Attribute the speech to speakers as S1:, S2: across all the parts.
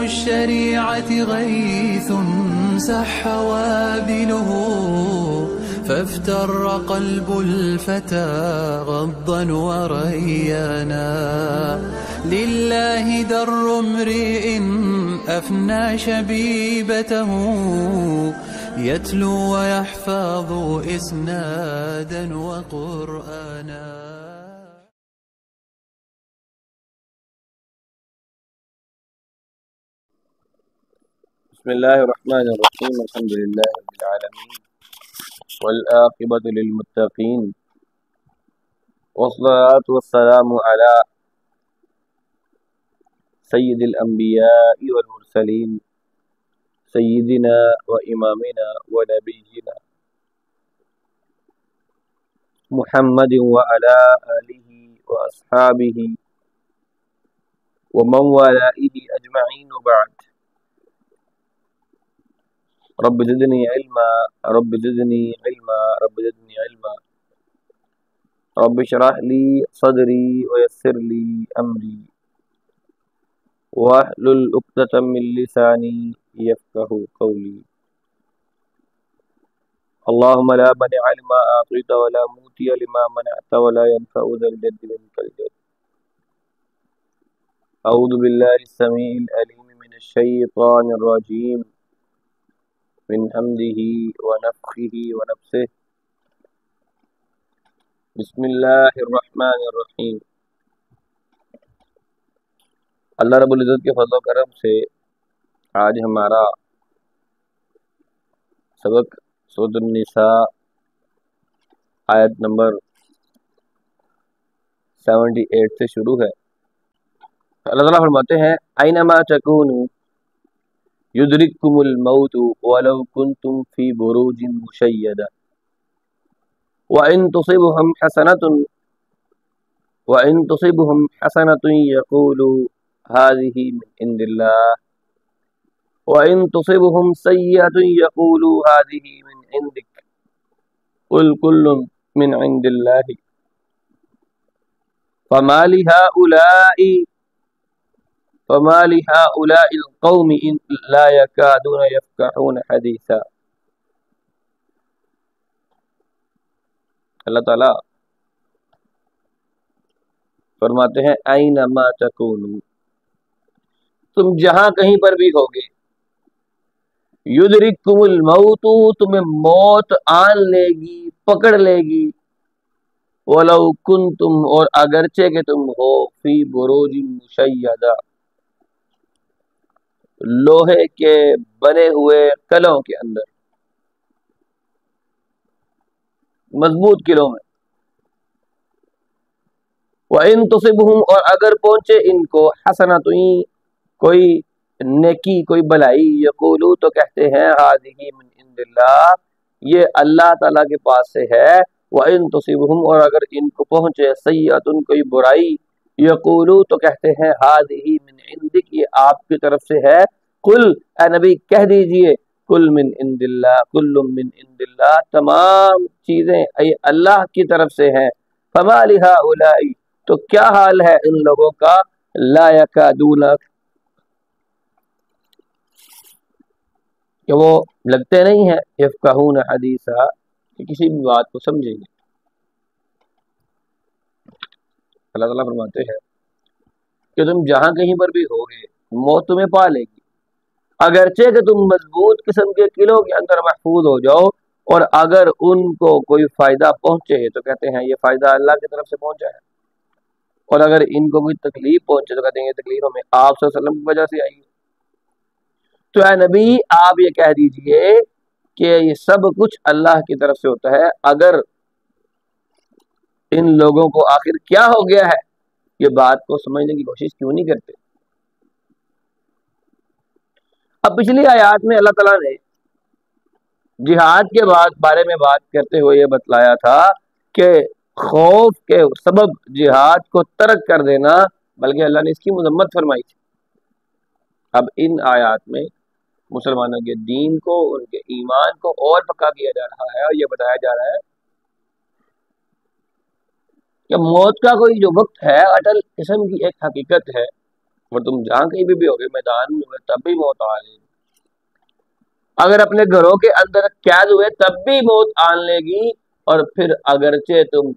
S1: الشريعة غيث سح وابله، فافتر قلب الفتى غضا وريانا. لله در امرئ أفنى شبيبته، يتلو ويحفظ إسنادا وقرآنا.
S2: بسم الله الرحمن الرحيم. الحمد لله رب العالمين، والعاقبة للمتقين، والصلاة والسلام على سيد الأنبياء والمرسلين، سيدنا وإمامنا ونبينا محمد وعلى آله وأصحابه ومن والاه أجمعين، وبعد. رب زدني علما، رب زدني علما، رب زدني علما. رب اشرح لي صدري ويسر لي أمري واحلل عقدة من لساني يفقه قولي. اللهم لا مانع لما أعطيت ولا موتي لما منعت ولا ينفع ذا الجد منك الجد. أعوذ بالله السميع العليم من الشيطان الرجيم، من حمده ونفخه ونفسه. بسم اللہ الرحمن الرحیم. اللہ رب العزت کے فضل و کرم سے آج ہمارا سبق سورۃ النساء آیت نمبر 78 سے شروع ہے. اللہ تعالیٰ فرماتے ہیں اینما تکونوا یدرککم الموت ولو کنتم فی بروج مشیدہ وَإِن تُصِبْهُمْ حَسَنَةٌ يَقُولُوا هَذِهِ مِنْ عِنْدِ اللَّهِ وَإِن تُصِبْهُمْ سَيِّئَةٌ يَقُولُوا هَذِهِ مِنْ عِنْدِكَ قُلْ كُلٌّ مِنْ عِنْدِ اللَّهِ فَمَا لِهَؤُلَاءِ الْقَوْمِ لَا يَكَادُونَ يَفْقَهُونَ حَدِيثًا. اللہ تعالیٰ فرماتے ہیں اینما تکونوا، تم جہاں کہیں پر بھی ہوگے، یدرککم الموت، تمہیں موت آن لے گی، پکڑ لے گی، ولو کنتم، اور اگرچہ کہ تم ہو، فی بروج مشیدہ، لوہے کے بنے ہوئے قلعوں کے اندر، مضبوط قلعوں میں. وَإِن تُصِبْهُمْ، اور اگر پہنچے ان کو، حسنۃ، کوئی نیکی، کوئی بلائی، یقولو، تو کہتے ہیں ہذہ من عند اللہ، یہ اللہ تعالیٰ کے پاس سے ہے. وَإِن تُصِبْهُمْ، اور اگر ان کو پہنچے سیئۃ، کوئی برائی، یقولو، تو کہتے ہیں ہذہ من عندک، یہ آپ کی طرف سے ہے. قل، اے نبی کہہ دیجئے، کل من عند اللہ، کل من عند اللہ، تمام چیزیں اللہ کی طرف سے ہیں. فما لہؤلاء، تو کیا حال ہے ان لوگوں کا، لا یکادون، کہ وہ لگتے نہیں ہیں، یفقہون حدیثا، کہ کسی بھی بات کو سمجھیں گے. اللہ تعالیٰ فرماتے ہیں کہ تم جہاں کہیں پر بھی ہوگے، موت تمہیں پا لے گی، اگرچہ کہ تم مضبوط قسم کے قلعوں کے اندر محفوظ ہو جاؤ، اور اگر ان کو کوئی فائدہ پہنچے تو کہتے ہیں یہ فائدہ اللہ کی طرف سے پہنچا ہے، اور اگر ان کو کوئی تکلیف پہنچے تو کہتے ہیں یہ تکلیف ہمیں آپ صلی اللہ علیہ وسلم کی وجہ سے آئی ہے. تو اے نبی آپ یہ کہہ دیجئے کہ یہ سب کچھ اللہ کی طرف سے ہوتا ہے. اگر ان لوگوں کو آخر کیا ہو گیا ہے، یہ بات کو سمجھنے کی کوشش کیوں نہیں کرتے؟ اب پچھلی آیات میں اللہ تعالیٰ نے جہاد کے بارے میں بات کرتے ہوئے یہ بتلایا تھا کہ خوف کے سبب جہاد کو ترک کر دینا، بلکہ اللہ نے اس کی مذمت فرمائی تھی. اب ان آیات میں مسلمانوں کے دین کو، ان کے ایمان کو اور پکا کیا جا رہا ہے، اور یہ بتایا جا رہا ہے کہ موت کا کوئی جو وقت ہے، اٹل قسم کی ایک حقیقت ہے، اور تم جہاں کہیں بھی ہوگے، میدان میں ہوگے، تب بھی موت آ لے گی. اگر اپنے گھروں کے اندر قید ہوئے تب بھی موت آن لے گی. اور پھر اگرچہ تم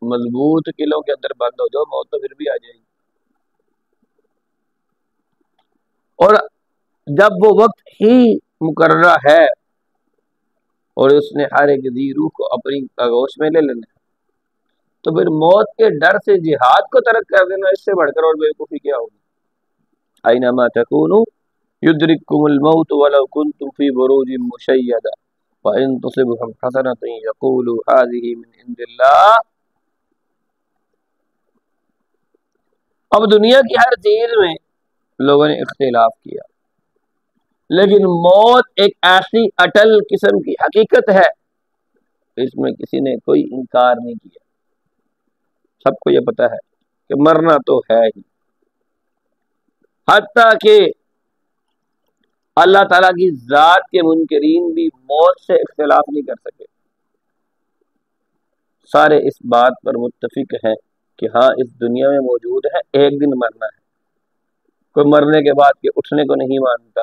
S2: مضبوط قلعوں کے اندر بند ہو جاؤ، موت تو پھر بھی آ جائے گی. اور جب وہ وقت ہی مقررہ ہے اور اس نے ہر ایک ذی روح کو اپنی آغوش میں لے لینا، تو پھر موت کے ڈر سے جہاد کو ترک کر دینا اس سے بڑھ کر اور بیوقوفی کیا ہوگی. اینما تکونوا یدرککم الموت ولو کنتم فی بروج مشیدہ وان تصبهم حسنۃ یقولوا هذه من عند اللہ. اب دنیا کی ہر چیز میں لوگوں نے اختلاف کیا، لیکن موت ایک ایسی اٹل قسم کی حقیقت ہے، اس میں کسی نے کوئی انکار نہیں کیا. سب کو یہ پتا ہے کہ مرنا تو ہے ہی. حتیٰ کہ اللہ تعالیٰ کی ذات کے منکرین بھی موت سے اختلاف نہیں کر سکے. سارے اس بات پر متفق ہیں کہ ہاں اس دنیا میں موجود ہے، ایک دن مرنا ہے. کوئی مرنے کے بعد کے اٹھنے کو نہیں مانتا،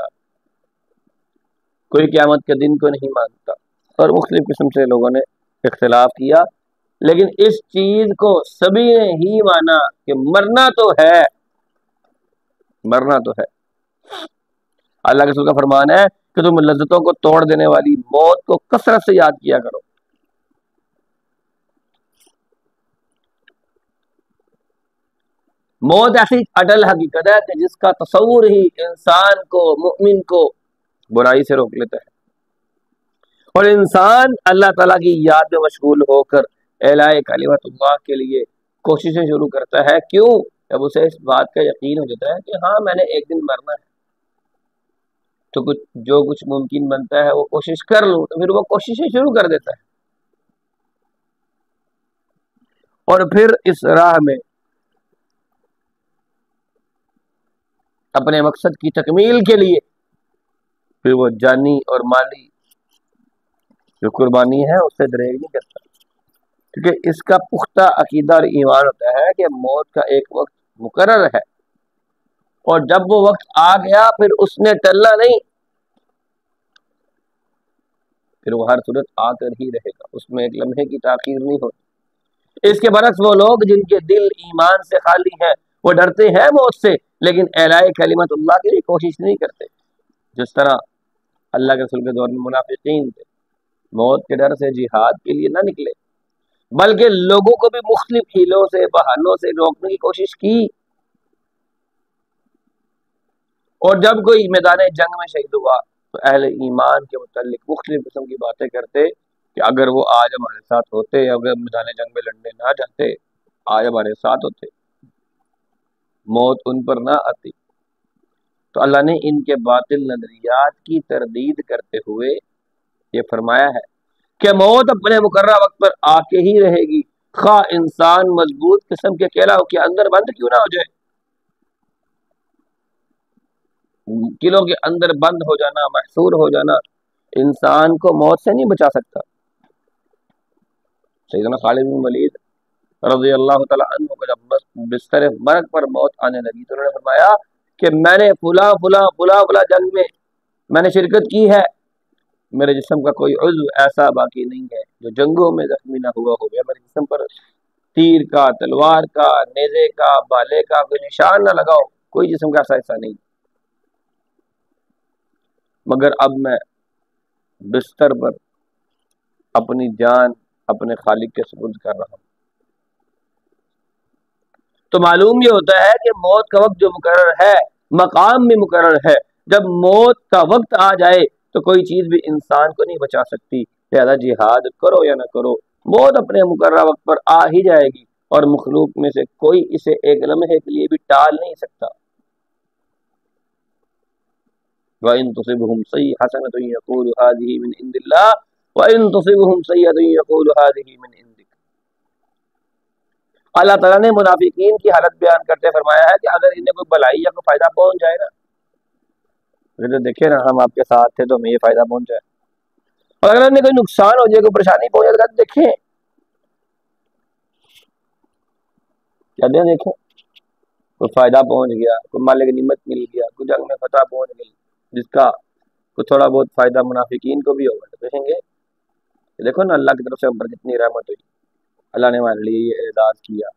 S2: کوئی قیامت کے دن کو نہیں مانتا، اور مختلف قسم سے لوگوں نے اختلاف کیا، لیکن اس چیز کو سبھی نے ہی مانا کہ مرنا تو ہے، مرنا تو ہے. اللہ کے رسول کا فرمان ہے کہ تم لذتوں کو توڑ دینے والی موت کو کثرت سے یاد کیا کرو. موت ایسی اٹل حقیقت ہے کہ جس کا تصور ہی انسان کو، مؤمن کو برائی سے روک لیتا ہے. اور انسان اللہ تعالیٰ کی یاد میں مشغول ہو کر اعلاء کلمت اللہ کے لیے کوششیں شروع کرتا ہے. کیوں؟ جب اسے اس بات کا یقین ہو جاتا ہے کہ ہاں میں نے ایک دن مرنا ہے، تو جو کچھ ممکن بنتا ہے وہ کوشش کر لوں، تو پھر وہ کوششیں شروع کر دیتا ہے. اور پھر اس راہ میں اپنے مقصد کی تکمیل کے لیے پھر وہ جانی اور مالی جو قربانی ہے اس سے دریغ نہیں کرتا، کیونکہ اس کا پختہ عقیدہ اور ایمان ہوتا ہے کہ موت کا ایک وقت مقرر ہے، اور جب وہ وقت آ گیا پھر اس نے ٹلنا نہیں، پھر وہ ہر صورت آ کر ہی رہے گا، اس میں ایک لمحے کی تاخیر نہیں ہوتی. اس کے برعکس وہ لوگ جن کے دل ایمان سے خالی ہیں وہ ڈرتے ہیں موت سے، لیکن اعلاء کلمت اللہ کے لیے کوشش نہیں کرتے. جس طرح اللہ کے رسول کے دور میں منافقین تھے، موت کے ڈر سے جہاد کے لیے نہ نکلے، بلکہ لوگوں کو بھی مختلف ہیلوں سے، بہانوں سے روکنے کی کوشش کی. اور جب کوئی میدان جنگ میں شہید ہوا تو اہل ایمان کے متعلق مختلف قسم کی باتیں کرتے کہ اگر وہ آج ہمارے ساتھ ہوتے، اگر میدان جنگ میں لڑنے نہ جاتے، آج ہمارے ساتھ ہوتے، موت ان پر نہ آتی. تو اللہ نے ان کے باطل نظریات کی تردید کرتے ہوئے یہ فرمایا ہے کہ موت اپنے مقررہ وقت پر آ کے ہی رہے گی، خواہ انسان مضبوط قسم کے قلعوں کے اندر بند کیوں نہ ہو جائے. قلعوں کے اندر بند ہو جانا، محصور ہو جانا انسان کو موت سے نہیں بچا سکتا. سیدنا خالد بن ولید رضی اللہ تعالیٰ عنہ کو جب بستر مرگ پر موت آنے لگی تو انہوں نے فرمایا کہ میں نے فلاں جنگ میں نے شرکت کی ہے، میرے جسم کا کوئی عضو ایسا باقی نہیں ہے جو جنگوں میں زخمی نہ ہوا ہو گیا. میرے جسم پر تیر کا، تلوار کا، نیزے کا، بالے کا کوئی نشان نہ لگاؤ، کوئی جسم کا ایسا نہیں، مگر اب میں بستر پر اپنی جان اپنے خالق کے سپرد کر رہا ہوں. تو معلوم یہ ہوتا ہے کہ موت کا وقت جو مقرر ہے، مقام بھی مقرر ہے. جب موت کا وقت آ جائے تو کوئی چیز بھی انسان کو نہیں بچا سکتی. لہذا جہاد کرو یا نہ کرو، موت اپنے مقررہ وقت پر آ ہی جائے گی، اور مخلوق میں سے کوئی اسے ایک لمحے کے لیے بھی ٹال نہیں سکتا. وَإِن تُصِبْهُمْ سَيِّئَةٌ يَقُولُوا هَٰذِهِ مِنْ عِندِ اللَّهِ وَإِن تُصِبْهُمْ سَيِّئَةٌ يَقُولُوا هَٰذِهِ مِنْ عِندِكَ. اللہ تعالیٰ نے منافقین کی حالت بیان کرتے فرمایا ہے کہ اگر انہیں کوئی بلائی یا کوئی فائدہ پہنچ جائے نا، تو دیکھیں نا ہم آپ کے ساتھ تھے تو ہمیں یہ فائدہ پہنچ جائے، اور اگر انہیں کوئی نقصان ہو جائے، کوئی پریشانی پہنچ جائے تو دیکھیں کیا دیں، دیکھیں کوئی فائدہ پہنچ گیا، کوئی مالک نعمت مل گیا، کوئی جنگ میں فتح پہنچ گئی، جس کا کوئی تھوڑا بہت فائدہ منافقین کو بھی ہوگا، تو کہیں گے دیکھو نا اللہ کی طرف سے ہم پر کتنی رحمت ہوئی، اللہ نے ہمارے لیے یہ اعزاز کیا،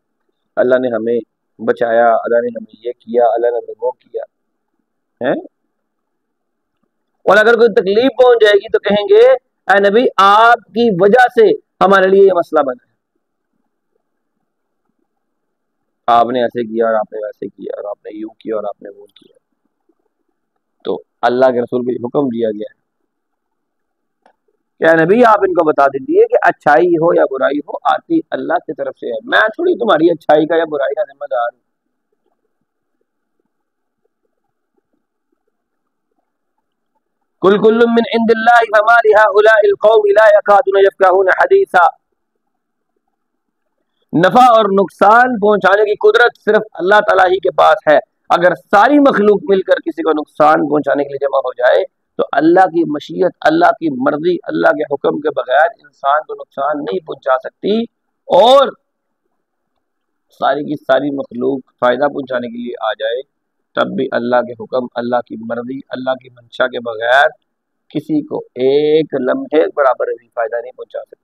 S2: اللہ نے ہمیں بچایا، اللہ نے ہمیں یہ کیا، اللہ نے ہمیں وہ کیا ہے۔ اور اگر کوئی تکلیف پہنچ جائے گی تو کہیں گے اے نبی آپ کی وجہ سے ہمارے لیے یہ مسئلہ بنا ہے، آپ نے ایسے کیا اور آپ نے ویسے کیا اور آپ نے یوں کیا اور آپ نے وہ کیا۔ تو اللہ کے رسول کو حکم دیا گیا ہے کہ اے نبی آپ ان کو بتا دیجیے کہ اچھائی ہو یا برائی ہو آتی اللہ کی طرف سے ہے، میں تھوڑی تمہاری اچھائی کا یا برائی کا ذمہ دار ہوں۔ کل من عند اللہ فما لهؤلاء القوم لا يكادون يفقهون حدیثا، نفع اور نقصان پہنچانے کی قدرت صرف اللہ تعالیٰ ہی کے پاس ہے۔ اگر ساری مخلوق مل کر کسی کو نقصان پہنچانے کے لیے جمع ہو جائے تو اللہ کی مشیت، اللہ کی مرضی، اللہ کے حکم کے بغیر انسان کو نقصان نہیں پہنچا سکتی، اور ساری کی ساری مخلوق فائدہ پہنچانے کے لیے آ جائے تب بھی اللہ کے حکم، اللہ کی مرضی، اللہ کی منشا کے بغیر کسی کو ایک لمحے برابر بھی فائدہ نہیں پہنچا سکتی۔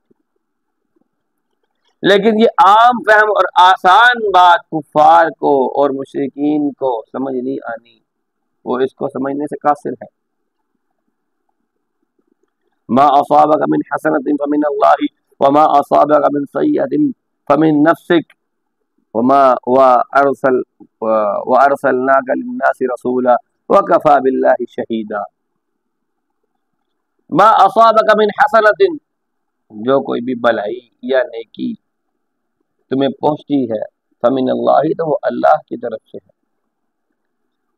S2: لیکن یہ عام فہم اور آسان بات کفار کو اور مشرکین کو سمجھ نہیں آنی، وہ اس کو سمجھنے سے قاصر ہے۔ ما اصابک من حسنۃ فمن اللہ وما اصابک من سیئۃ فمن نفسک وارسلناک للناس رسولا وکفى باللہ شہیدا۔ ما اصابک من حسنۃ، جو کوئی بھی بلائی یا نیکی تمہیں پہنچتی ہے، فمن اللہ، تو وہ اللہ کی طرف سے ہے،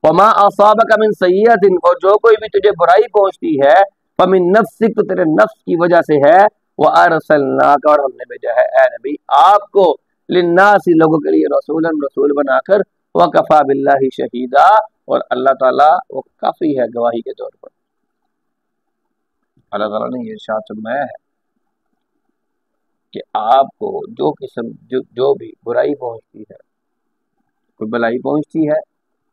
S2: وما اصابک من سیئۃ، اور جو کوئی بھی تجھے برائی پہنچتی ہے، فمن نفسک، تو تیرے نفس کی وجہ سے ہے، وارسلناک، اور ہم نے بھیجا ہے اے نبی آپ کو، للناس، لوگوں کے لیے، رسولا، رسول بنا کر، وکفى باللہ شہیدا، اور اللہ تعالیٰ وہ کافی ہے گواہی کے طور پر۔ اللہ تعالیٰ نے یہ ارشاد فرمایا ہے کہ آپ کو جو قسم جو بھی برائی پہنچتی ہے، کوئی بلائی پہنچتی ہے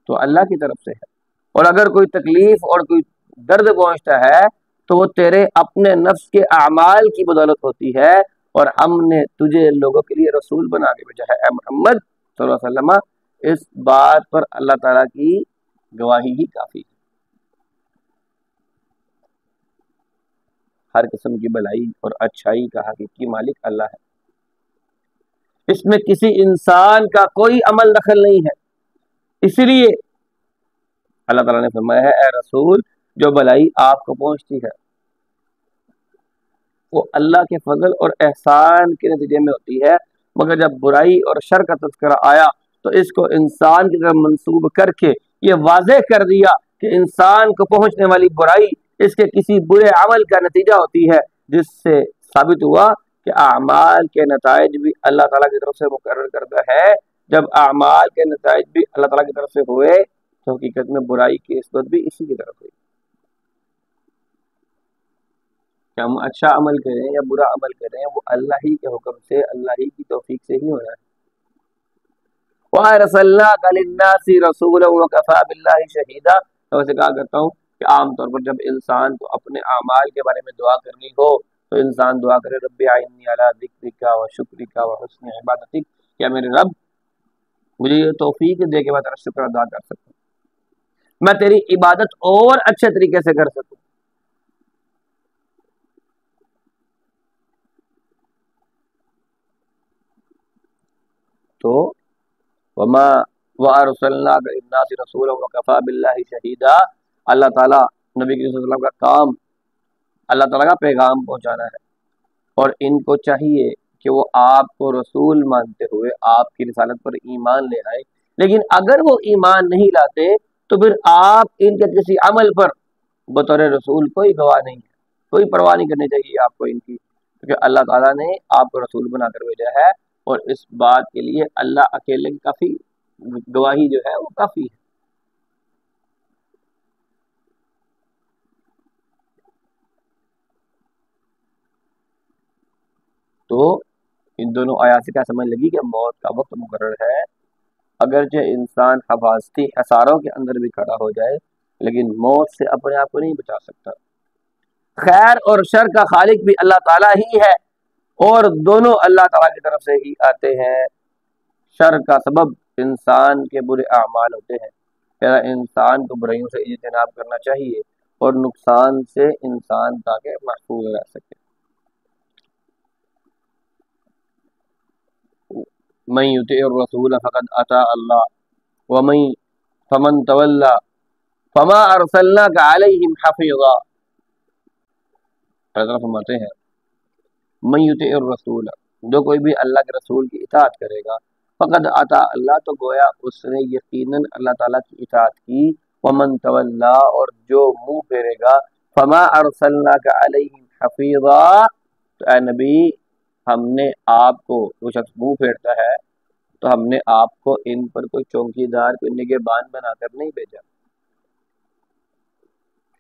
S2: تو اللہ کی طرف سے ہے، اور اگر کوئی تکلیف اور کوئی درد پہنچتا ہے تو وہ تیرے اپنے نفس کے اعمال کی بدولت ہوتی ہے، اور ہم نے تجھے لوگوں کے لیے رسول بنا کے بھیجا ہے اے محمد صلی اللہ علیہ وسلم۔ اس بات پر اللہ تعالیٰ کی گواہی ہی کافی ہے۔ ہر قسم کی بلائی اور اچھائی کا حقیقی مالک اللہ ہے، اس میں کسی انسان کا کوئی عمل دخل نہیں ہے۔ اسی لیے اللہ تعالیٰ نے فرمایا ہے اے رسول جو بلائی آپ کو پہنچتی ہے وہ اللہ کے فضل اور احسان کے نتیجے میں ہوتی ہے، مگر جب برائی اور شر کا تذکرہ آیا تو اس کو انسان کی طرف منسوب کر کے یہ واضح کر دیا کہ انسان کو پہنچنے والی برائی اس کے کسی برے عمل کا نتیجہ ہوتی ہے، جس سے ثابت ہوا کہ اعمال کے نتائج بھی اللہ تعالیٰ کی طرف سے مقرر کردہ ہے۔ جب اعمال کے نتائج بھی اللہ تعالیٰ کی طرف سے ہوئے تو حقیقت میں برائی کی نسبت بھی اسی کی طرف ہوئی، کہ ہم اچھا عمل کریں یا برا عمل کریں وہ اللہ ہی کے حکم سے، اللہ ہی کی توفیق سے ہی ہونا ہے۔ وَأَرْسَلْنَاكَ لِلنَّاسِ رَسُولًا وَكَفَى بِاللَّهِ شَهِيدًا۔ تو ویسے کہا کرتا ہوں کہ عام طور پر جب انسان کو اپنے اعمال کے بارے میں دعا کرنی ہو تو انسان دعا کرے رب اعنی علی ذکرک و شکرک و حسن عبادتک، کہ میرے رب مجھے یہ توفیق دے کہ میں تیرا شکر ادا کر سکوں، میں تیری عبادت اور اچھے طریقے سے کر سکوں۔ تو وما وارسلناک للناس رسولا وکفى باللہ شہیدا، اللہ تعالیٰ نبی کریم صلی اللہ علیہ وسلم کا کام اللہ تعالیٰ کا پیغام پہنچانا ہے، اور ان کو چاہیے کہ وہ آپ کو رسول مانتے ہوئے آپ کی رسالت پر ایمان لے آئے، لیکن اگر وہ ایمان نہیں لاتے تو پھر آپ ان کے کسی عمل پر بطور رسول کوئی گواہ نہیں ہے، کوئی پرواہ نہیں کرنی چاہیے آپ کو ان کی، کیونکہ اللہ تعالیٰ نے آپ کو رسول بنا کر بھیجا ہے، اور اس بات کے لیے اللہ اکیلے کافی، گواہی جو ہے وہ کافی ہے۔ تو ان دونوں آیات سے کیا سمجھ لگی کہ موت کا وقت مقرر ہے، اگرچہ انسان حفاظتی حصاروں کے اندر بھی کھڑا ہو جائے لیکن موت سے اپنے آپ کو نہیں بچا سکتا۔ خیر اور شر کا خالق بھی اللہ تعالیٰ ہی ہے اور دونوں اللہ تعالیٰ کی طرف سے ہی آتے ہیں۔ شر کا سبب انسان کے برے اعمال ہوتے ہیں، لہذا انسان کو برائیوں سے اجتناب کرنا چاہیے اور نقصان سے انسان تاکہ محفوظ رہ سکے۔ من یطع الرسول فقد اطاع اللہ فمن تولی فما ارسلناک علیہم حفیظا۔ اللہ فرماتے ہیں من یطع الرسول، جو کوئی بھی اللہ کے رسول کی اطاعت کرے گا، فقد اطاع اللہ، تو گویا اس نے یقیناً اللہ تعالیٰ کی اطاعت کی۔ ومن تولی، اور جو منہ پھیرے گا، فما ارسلناک علیہم حفیظا، تو اے نبی ہم نے آپ کو، وہ شخص منہ پھیرتا ہے تو ہم نے آپ کو ان پر کوئی چوکی دار، کوئی نگہبان بنا کر نہیں بھیجا۔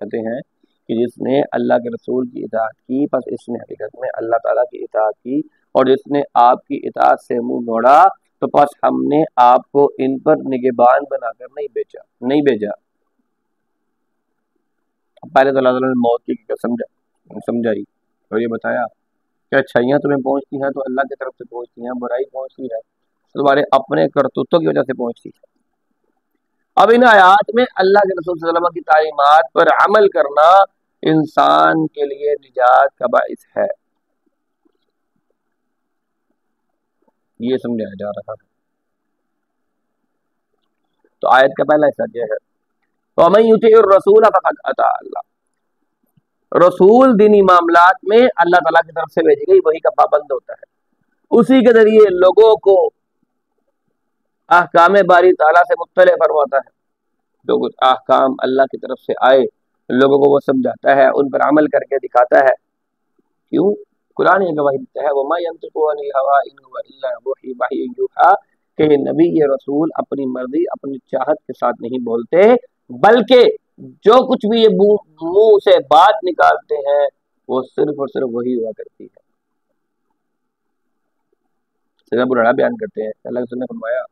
S2: کہتے ہیں کہ جس نے اللہ کے رسول کی اطاعت کی پس اس نے حقیقت میں اللہ تعالیٰ کی اطاعت کی، اور جس نے آپ کی اطاعت سے منہ موڑا تو پس ہم نے آپ کو ان پر نگہبان بنا کر نہیں بھیجا۔ پہلے تو اللہ تعالیٰ نے موت کی سمجھائی اور یہ بتایا کہ اچھائیاں تمہیں پہنچتی ہیں تو اللہ کی طرف سے پہنچتی ہیں، برائی پہنچتی ہے تمہارے اپنے کرتوتوں کی وجہ سے پہنچتی ہے۔ اب ان آیات میں اللہ کے رسول صلی اللہ علیہ وسلم کی تعلیمات پر عمل کرنا انسان کے لیے نجات کا باعث ہے، یہ سمجھایا جا رہا ہے۔ تو آیت کا پہلا حصہ یہ ہے وَمَن يُطِعِ الرَّسُولَ فَقَدْ أَطَاعَ اللَّهَ، رسول دینی معاملات میں اللہ تعالیٰ کی طرف سے بھیجی گئی وحی کا پابند ہوتا ہے، اسی کے ذریعے لوگوں کو احکام باری تعالیٰ سے مطلع فرماتا ہے۔ جو کچھ احکام اللہ کی طرف سے آئے لوگوں کو وہ سمجھاتا ہے، ان پر عمل کر کے دکھاتا ہے۔ کیوں؟ قرآن یہ گواہی دیتا ہے وَمَا يَنطِقُ عَنِ الْهَوَىٰ إِنْ هُوَ إِلَّا وَحْيٌ يُوحَىٰ، کہ یہ نبی، یہ رسول اپنی مرضی، اپنی چاہت کے ساتھ نہیں بولتے، بلکہ جو کچھ بھی یہ منہ سے بات نکالتے ہیں وہ صرف اور صرف وہی ہوا کرتی ہے۔ سیدنا ابو ہریرہ بیان کرتے ہیں اللہ کے رسول نے فرمایا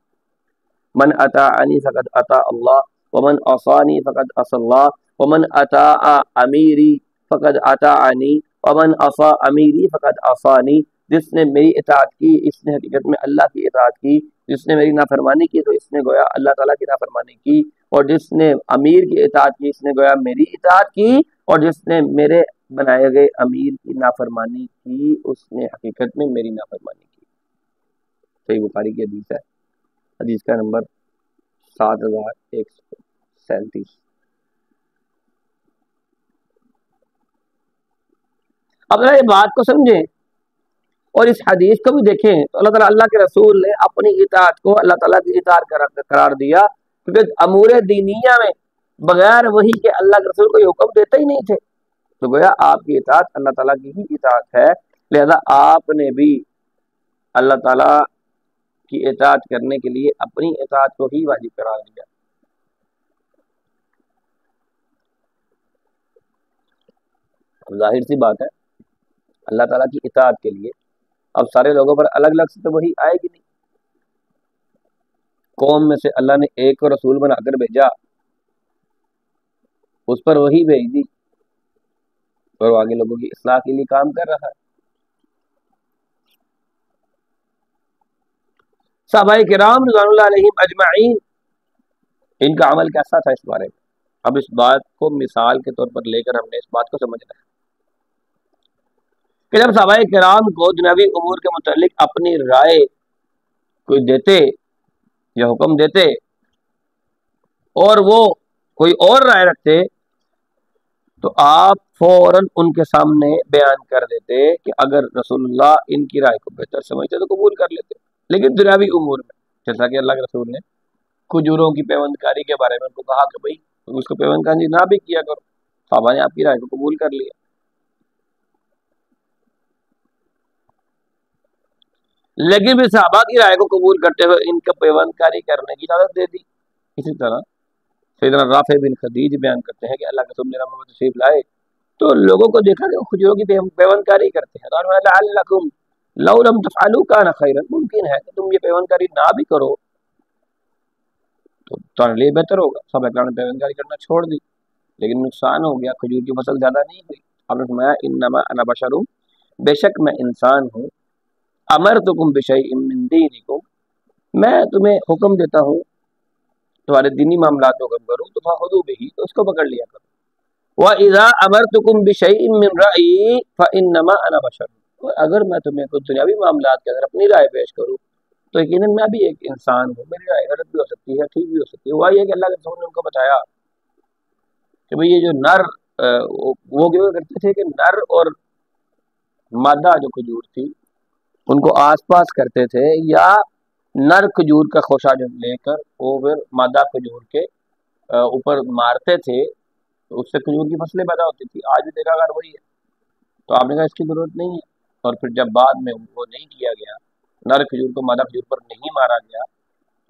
S2: من اطاعنی فقد اطاع اللہ ومن عصانی فقد عصى اللہ ومن اطاع امیری فقد اطاعنی ومن عصى امیری فقد عصانی۔ جس نے میری اطاعت کی اس نے حقیقت میں اللہ کی اطاعت کی، جس نے میری نافرمانی کی تو اس نے گویا اللہ تعالیٰ کی نافرمانی کی، اور جس نے امیر کی اطاعت کی اس نے گویا میری اطاعت کی، اور جس نے میرے بنائے گئے امیر کی نافرمانی کی اس نے حقیقت میں میری نافرمانی کی۔ صحیح بخاری کی حدیث ہے، حدیث کا نمبر 7137۔ اب ذرا یہ بات کو سمجھیں اور اس حدیث کو بھی دیکھیں تو اللہ تعالیٰ، اللہ کے رسول نے اپنی اطاعت کو اللہ تعالیٰ کی اطاعت قرار دیا، کیونکہ امور دینیہ میں بغیر وحی کے اللہ کے رسول کو یہ حکم دیتے ہی نہیں تھے، تو گویا آپ کی اطاعت اللہ تعالیٰ کی ہی اطاعت ہے، لہذا آپ نے بھی اللہ تعالیٰ کی اطاعت کرنے کے لیے اپنی اطاعت کو ہی واجب قرار دیا۔ ظاہر سی بات ہے اللہ تعالیٰ کی اطاعت کے لیے اب سارے لوگوں پر الگ الگ سے تو وہی آئے گی نہیں۔ قوم میں سے اللہ نے ایک کو رسول بنا کر بھیجا، اس پر وہی بھیج دی اور وہ آگے لوگوں کی اصلاح کے لیے کام کر رہا ہے۔ صحابہ کرام رضوان اللہ علیہم اجمعین ان کا عمل کیسا تھا اس بارے میں، اب اس بات کو مثال کے طور پر لے کر ہم نے اس بات کو سمجھنا ہے کہ جب صحابہ کرام کو دنیاوی امور کے متعلق اپنی رائے کوئی دیتے یا حکم دیتے اور وہ کوئی اور رائے رکھتے تو آپ فوراً ان کے سامنے بیان کر دیتے کہ اگر رسول اللہ ان کی رائے کو بہتر سمجھتے تو قبول کر لیتے، لیکن دنیاوی امور میں جیسا کہ اللہ کے رسول نے کھجوروں کی پیوند کاری کے بارے میں ان کو کہا کہ بھائی اس کو پیوند کاری نہ بھی کیا کرو، صحابہ نے آپ کی رائے کو قبول کر لیا۔ لیکن بھی صحابہ کی رائے کو قبول کرتے ہوئے ان کو پیوند کاری کرنے کی اجازت دے دی۔ اسی طرح سیدنا رافع بن خدیج بیان کرتے ہیں کہ اللہ کے رسول نے محمد تشریف لائے تو لوگوں کو دیکھا کہ کھجوروں کی پیوند کاری کرتے ہیں، لعلکم لو لم تفعلوا کان خیرا، ممکن ہے کہ تم یہ پیوند کاری نہ بھی کرو تو تمہارے لیے بہتر ہوگا. صحابہ اکرام نے پیغمبری کرنا چھوڑ دی، لیکن نقصان ہو گیا، کھجور کی فصل زیادہ نہیں ہوئی. آپ نے فرمایا انما انا بشر، بے شک میں انسان ہوں، امرتکم بشیء من دینکم، میں تمہیں حکم دیتا ہوں تمہارے دینی معاملات کو حکم کروں تو فخذوا بہ، تو اس کو پکڑ لیا کرو. وَإِذَا أَمَرْتُكُمْ بِشَيْءٍ مِّن رَأْيِي فَإِنَّمَا أَنَا بَشَرٌ، اگر میں تمہیں کچھ دنیاوی معاملات کے اندر اپنی رائے پیش کروں تو یقیناً میں بھی ایک انسان ہوں، میری رائے غلط بھی ہو سکتی ہے، ٹھیک بھی ہو سکتی ہے. ہوا یہ کہ اللہ کے رسول نے ان کو بتایا کہ بھئی یہ جو نر وہ کیوں کرتے تھے کہ نر اور مادہ جو کھجور تھی ان کو آس پاس کرتے تھے، یا نر کھجور کا خوشہ جو لے کر وہ پھر مادہ کھجور کے اوپر مارتے تھے تو اس سے کھجور کی فصلیں پیدا ہوتی تھی. آج بھی دیکھا اگر وہی ہے. تو آپ نے کہا اس کی ضرورت نہیں ہے. اور پھر جب بعد میں وہ نہیں کیا گیا، نر کھجور کو مادہ کھجور پر نہیں مارا گیا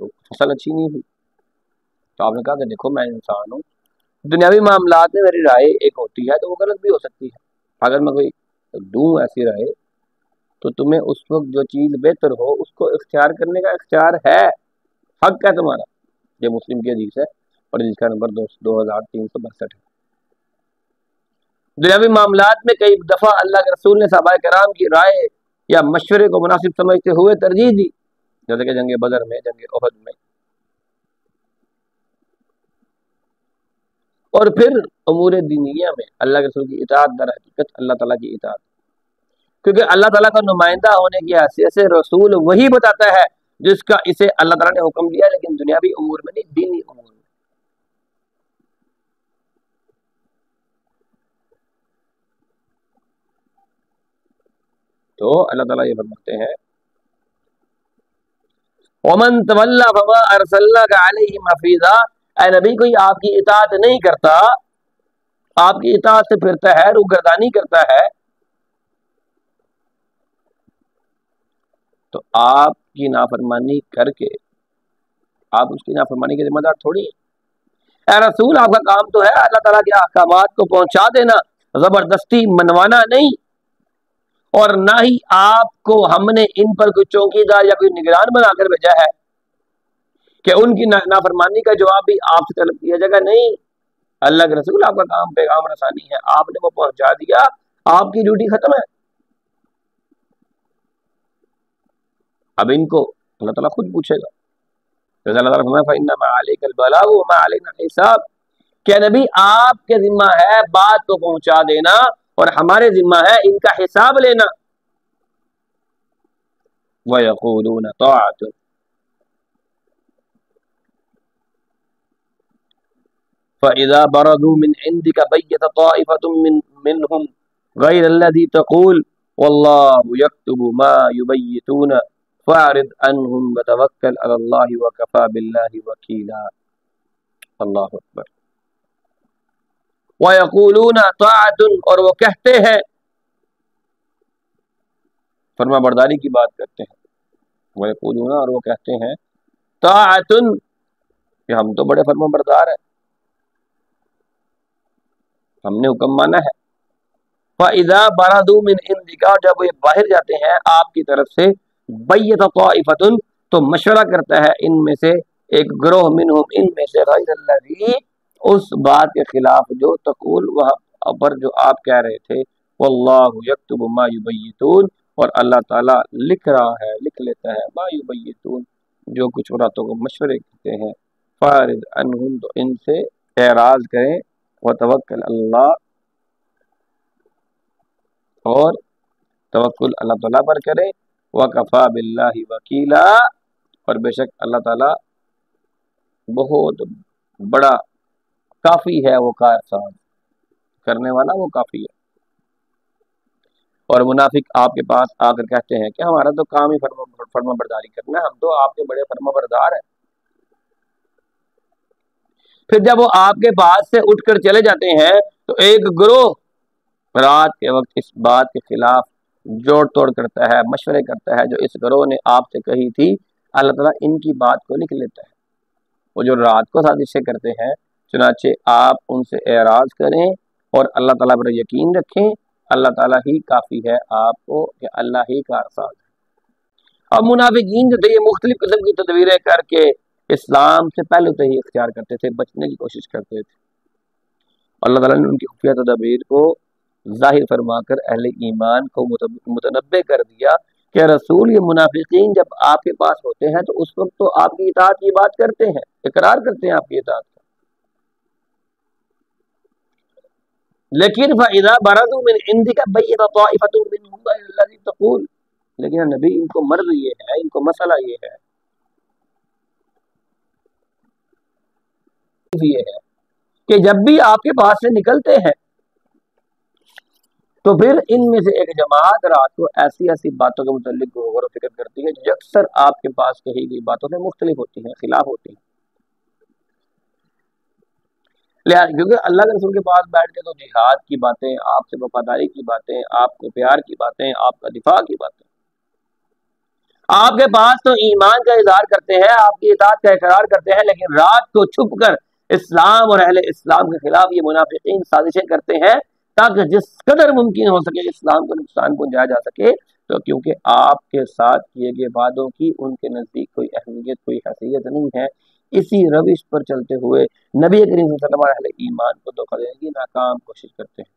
S2: تو فصل اچھی نہیں ہوئی. تو آپ نے کہا کہ دیکھو میں انسان ہوں، دنیاوی معاملات میں میری رائے ایک ہوتی ہے تو وہ غلط بھی ہو سکتی ہے. اگر میں کوئی دوں ایسی رائے تو تمہیں اس وقت جو چیز بہتر ہو اس کو اختیار کرنے کا اختیار ہے، حق ہے تمہارا. یہ مسلم کی حدیث ہے اور جس کا نمبر 2362 ہے. دنیاوی معاملات میں کئی دفعہ اللہ کے رسول نے صحابہ کرام کی رائے یا مشورے کو مناسب سمجھتے ہوئے ترجیح دی، جیسے کہ جنگ بدر میں، جنگ احد میں. اور پھر امور دینیہ میں اللہ کے رسول کی اطاعت در حقیقت اللہ تعالیٰ کی اطاعت، کیونکہ اللہ تعالیٰ کا نمائندہ ہونے کی حیثیت سے رسول وہی بتاتا ہے جس کا اسے اللہ تعالیٰ نے حکم دیا، لیکن دنیاوی امور میں نہیں، دینی امور میں. تو اللہ تعالیٰ یہ فرماتے ہیں وَمَن تَوَلَّى فَمَا أَرْسَلْنَاكَ عَلَيْهِمْ حَفِيظًا، اے نبی کوئی آپ کی اطاعت نہیں کرتا، آپ کی اطاعت سے پھرتا ہے، روگردانی کرتا ہے، تو آپ کی نافرمانی کر کے آپ اس کی نافرمانی کے ذمہ دار تھوڑی ہیں. اے رسول آپ کا کام تو ہے اللہ تعالیٰ کے احکامات کو پہنچا دینا، زبردستی منوانا نہیں. اور نہ ہی آپ کو ہم نے ان پر کوئی چوکیدار یا کوئی نگران بنا کر بھیجا ہے کہ ان کی نافرمانی کا جواب بھی آپ سے طلب کیا جائے گا. نہیں، اللہ کے رسول آپ کا کام پیغام رسانی ہے، آپ نے وہ پہنچا دیا، آپ کی ڈیوٹی ختم ہے. اب ان کو اللہ تعالیٰ خود پوچھے گا. اللہ تعالیٰ فرمایا فَإِنَّمَا عَلَيْكَ الْبَلَاغُ وَمَا عَلَيْنَا الْحِسَابُ، کہ نبی آپ کے ذمہ ہے بات کو پہنچا دینا اور ہمارے ذمہ ہے ان کا حساب لینا. وَيَقُولُونَ طَاعَةٌ، فَإِذَا بَرَزُوا مِنْ عِنْدِكَ بَيَّتَ طَائِفَةٌ مِّنْهُمْ غَيْرَ الَّذِي تَقُولُ وَاللَّهُ يَكْتُبُ مَا يُبَيِّتُونَ فَأَعْرِضْ عَنْهُمْ وَتَوَكَّلْ عَلَى اللَّهِ وَكَفَى بِاللَّهِ وَكِيلًا. اللہ اکبر. وَيَقُولُونَ طَاعَةٌ، اور وہ کہتے ہیں، فرما برداری کی بات کرتے ہیں. وَيَقُولُونَ، اور وہ کہتے ہیں، طَاعَةٌ، کہ ہم تو بڑے فرما بردار ہیں، ہم نے حکم مانا ہے. فَإِذَا بَرَزُوا مِنْ عِنْدِكَ، جب وہ باہر جاتے ہیں آپ کی طرف سے، بَيَّتَ طَائِفَةٌ، تو مشورہ کرتا ہے ان میں سے ایک گروہ، منہم، ان میں سے، غیر الذی، اس بات کے خلاف جو تقول، وہاں پر جو آپ کہہ رہے تھے. واللہ یکتب ما یبیتون، اور اللہ تعالیٰ لکھ رہا ہے، لکھ لیتا ہے، ما یبیتون، جو کچھ راتوں کو مشورے کرتے ہیں. فارض عنہم، تو ان سے اعراض کریں، وتوکل اللہ، اور توکل اللہ تعالیٰ پر کریں. وکفا باللہ وکیلا، اور بے شک اللہ تعالیٰ بہت بڑا کافی ہے، وہ کارساز کرنے والا، وہ کافی ہے. اور منافق آپ کے پاس آ کر کہتے ہیں کہ ہمارا تو کام ہی فرما برداری کرنا ہے، ہم تو آپ کے بڑے فرما بردار ہیں. پھر جب وہ آپ کے پاس سے اٹھ کر چلے جاتے ہیں تو ایک گروہ رات کے وقت اس بات کے خلاف جوڑ توڑ کرتا ہے، مشورے کرتا ہے جو اس گروہ نے آپ سے کہی تھی. اللہ تعالیٰ ان کی بات کو لکھ لیتا ہے. وہ جو رات کو سازشیں کرتے ہیں، چنانچہ آپ ان سے اعراض کریں اور اللہ تعالیٰ پر یقین رکھیں. اللہ تعالیٰ ہی کافی ہے آپ کو، کہ اللہ ہی کارساز ہے. اب منافقین جو تھے یہ مختلف قسم کی تدبیریں کر کے اسلام سے پہلے تو ہی اختیار کرتے تھے، بچنے کی کوشش کرتے تھے. اللہ تعالیٰ نے ان کی خفیہ تدابیر کو ظاہر فرما کر اہل ایمان کو متنبع کر دیا کہ رسول یہ منافقین جب آپ کے پاس ہوتے ہیں تو اس وقت تو آپ کی اطاعت کی بات کرتے ہیں، اقرار کرتے ہیں آپ کی اطاعت کا، لیکن فَإِذَا بَرَزُوا مِنْ عِنْدِكَ بَيَّنَ طَائِفَةٌ مِّنْهُمْ غَيْرَ الَّذِي تَقُولُ. لیکن نبی ان کو مرض یہ ہے، ان کو مسئلہ یہ ہے کہ جب بھی آپ کے پاس سے نکلتے ہیں تو پھر ان میں سے ایک جماعت رات کو ایسی ایسی باتوں کے متعلق غور و فکر کرتی ہے جو اکثر آپ کے پاس کہی گئی باتوں سے مختلف ہوتی ہیں، خلاف ہوتی ہیں. کیونکہ اللہ کے رسول کے پاس بیٹھ کے تو جہاد کی باتیں، آپ سے وفاداری کی باتیں، آپ کو پیار کی باتیں، آپ کا دفاع کی باتیں، آپ کے پاس تو ایمان کا اظہار کرتے ہیں، آپ کی اطاعت کا اقرار کرتے ہیں، لیکن رات کو چھپ کر اسلام اور اہل اسلام کے خلاف یہ منافقین سازشیں کرتے ہیں تاکہ جس قدر ممکن ہو سکے اسلام کو نقصان پہنچایا جا سکے. تو کیونکہ آپ کے ساتھ کیے گئے وعدوں کی ان کے نزدیک کوئی اہمیت، کوئی حیثیت نہیں ہے، اسی روش پر چلتے ہوئے نبی کریم صلی اللہ علیہ وسلم اہل ایمان کو دھوکہ دینے کی ناکام کوشش کرتے ہیں.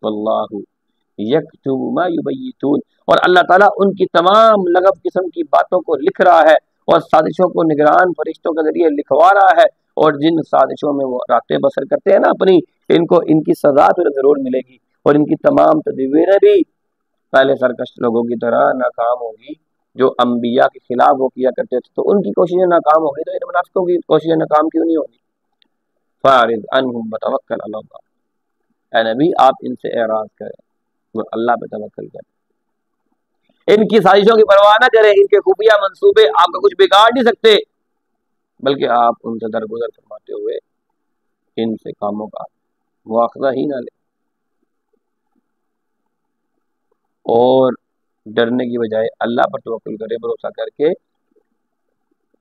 S2: واللہ یکتب ما یبیتون، اور اللہ تعالیٰ ان کی تمام لغو قسم کی باتوں کو لکھ رہا ہے اور سازشوں کو نگران فرشتوں کے ذریعے لکھوا رہا ہے، اور جن سازشوں میں وہ راتیں بسر کرتے ہیں نا اپنی، ان کو ان کی سزا پھر ضرور ملے گی، اور ان کی تمام تدبیریں بھی پہلے سرکش لوگوں کی طرح ناکام ہوگی جو انبیاء کے خلاف وہ کیا کرتے تھے. تو ان کی کوششیں ناکام ہوگی تو ان منافقوں کی کوششیں ناکام کیوں نہیں ہوگی؟ فاعرض عنہم وتوکل علی اللہ، اے نبی آپ ان سے اعراض کریں اور اللہ پہ توکل کریں، ان کی سازشوں کی پرواہ نہ کریں، ان کے خفیہ منصوبے آپ کا کچھ بگاڑ نہیں سکتے، بلکہ آپ ان سے درگزر فرماتے ہوئے ان سے کاموں کا مواخذہ ہی نہ لیں، اور ڈرنے کی بجائے اللہ پر توکل کرے، بھروسہ کر کے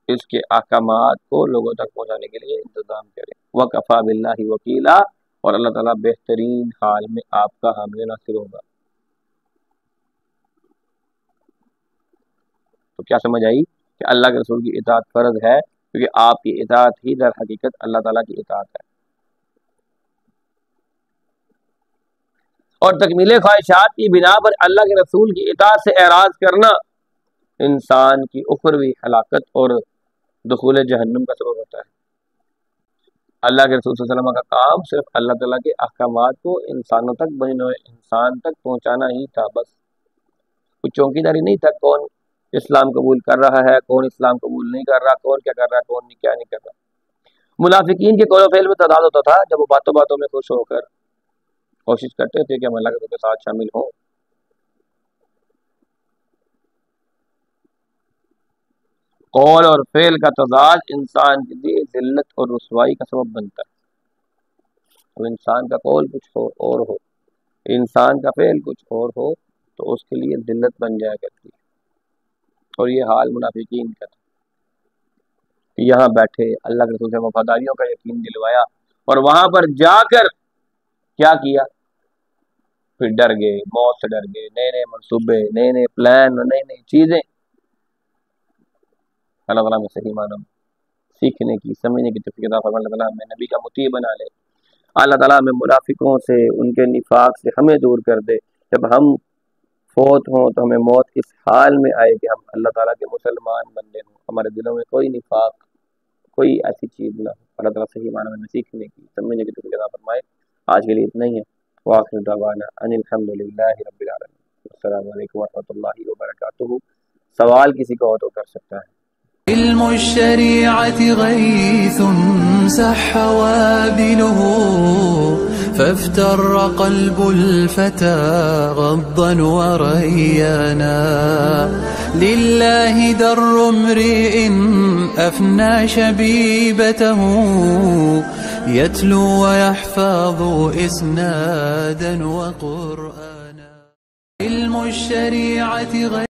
S2: اس کے احکامات کو لوگوں تک پہنچانے کے لیے انتظام کرے. وَكَفَى بِاللَّهِ وَكِيلًا، اور اللہ تعالیٰ بہترین حال میں آپ کا حامل ناصر ہوگا. تو کیا سمجھ آئی کہ اللہ کے رسول کی اطاعت فرض ہے، کیونکہ آپ کی اطاعت ہی در حقیقت اللہ تعالیٰ کی اطاعت ہے. اور تکمیل خواہشات کی بنا پر اللہ کے رسول کی اطاعت سے اعراض کرنا انسان کی اخروی ہلاکت اور دخول جہنم کا سبب ہوتا ہے. اللہ کے رسول صلی اللہ علیہ وسلم کا کام صرف اللہ تعالیٰ کے احکامات کو انسانوں تک، بنی نوع انسان تک پہنچانا ہی تھا، بس کچھ چونکی داری نہیں تھا کون اسلام قبول کر رہا ہے، کون اسلام قبول نہیں کر رہا، کون کیا کر رہا ہے، کون کیا نہیں کر رہا. منافقین کے قول و فعل میں تعداد ہوتا تھا جب وہ باتوں باتوں میں خوش ہو کر کوشش کرتے تھے کہ ہم اللہ کے ساتھ شامل ہوں. قول اور فعل کا تضاد انسان کے لیے ذلت اور رسوائی کا سبب بنتا ہے. اور انسان کا قول کچھ اور ہو، انسان کا فعل کچھ اور ہو تو اس کے لیے ذلت بن جایا کرتی ہے. اور یہ حال منافقین کا تھا. یہاں بیٹھے اللہ کے رسول سے وفاداریوں کا یقین دلوایا اور وہاں پر جا کر کیا کیا؟ پھر ڈر گئے، موت سے ڈر گئے، نئے نئے منصوبے، نئے نئے پلان، نئی نئی چیزیں. اللہ تعالیٰ میں صحیح معنی سیکھنے کی، سمجھنے کی توفیق عطا فرمائے. اللہ تعالیٰ میں نبی کا مطیع بنا لے. اللہ تعالیٰ میں منافقوں سے، ان کے نفاق سے ہمیں دور کر دے. جب ہم فوت ہوں تو ہمیں موت اس حال میں آئے کہ ہم اللہ تعالیٰ کے مسلمان بندے ہوں، ہمارے دلوں میں کوئی نفاق، کوئی ایسی چیز نہ ہو. اللہ تعالیٰ صحیح معنی میں سیکھنے کی، سمجھنے کی توفیق عطا فرمائے. آج کے لیے اتنا ہی ہے. وآخر دعوانا ان الحمد للہ رب العالمین. السلام علیکم ورحمۃ اللہ وبرکاتہ. سوال کسی کو ہو تو کر سکتا ہے.
S1: علم الشريعة غيث سح وابله فافتر قلب الفتى غضا وريانا لله در امرئ أفنى شبيبته يتلو ويحفظ إسنادا وقرآنا. علم الشريعة غيث